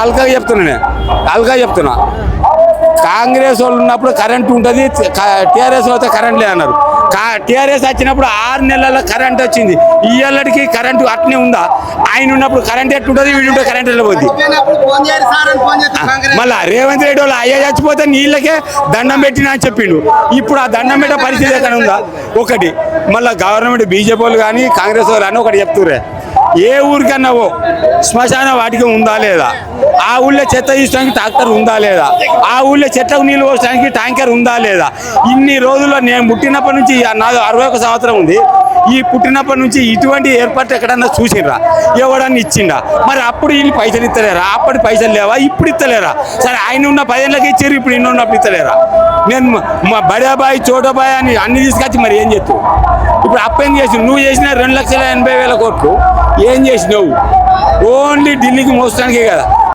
అల్గా చెప్తున్నా కాంగ్రెస్ వాళ్ళు ఉన్నప్పుడు కరెంట్ ఉంటుంది, టీఆర్ఎస్ అయితే కరెంట్ లేదన్నారు. టీఆర్ఎస్ వచ్చినప్పుడు 6 నెలల కరెంట్ వచ్చింది. ఈ ఏళ్ళకి కరెంటు అట్నే ఉందా? ఆయన ఉన్నప్పుడు కరెంట్ ఎట్టుంటుంది, వీడు కరెంట్ వెళ్ళబోద్ది. మళ్ళా రేవంత్ రెడ్డి వాళ్ళు అయ్యా చచ్చిపోతే నీళ్ళకే దండం పెట్టినా అని చెప్పిండు. ఇప్పుడు ఆ దండం పెట్టే పరిస్థితి ఎక్కడ ఉందా? ఒకటి మళ్ళీ గవర్నమెంట్ బీజేపీ వాళ్ళు కానీ కాంగ్రెస్ వాళ్ళు అని ఒకటి చెప్తుర్రే, ఏ ఊరికన్నావో శ్మశాన వాటికి ఉందా లేదా, ఆ ఊళ్ళో చెత్త తీసుకోవడానికి ట్రాక్టర్ ఉందా లేదా, ఆ ఊళ్ళో చెట్లకు నీళ్ళు పోసడానికి ట్యాంకర్ ఉందా లేదా. ఇన్ని రోజుల్లో నేను పుట్టినప్పటి నుంచి నాది 61 సంవత్సరం ఉంది. ఈ పుట్టినప్పటి నుంచి ఇటువంటి ఏర్పాటు ఎక్కడన్నా చూసిర్రా? ఎవడన్నా ఇచ్చిండా? మరి అప్పుడు వీళ్ళు పైసలు ఇస్తలేరా? అప్పటి పైసలు లేవా? ఇప్పుడు ఇస్తలేరా? సరే ఆయన ఉన్న 10 ఏళ్ళకి ఇచ్చారు, ఇప్పుడు ఇన్ని ఉన్నప్పుడు ఇస్తలేరా? నేను మా బడాబాయ్ చోటబాయ్ అని అన్ని తీసుకొచ్చి మరి ఏం చేస్తావు? ఇప్పుడు అప్పేం చేసి నువ్వు చేసిన 2,80,000 కోట్లు ఏం చేసినావు? ఓన్లీ ఢిల్లీకి మోసడానికే కదా.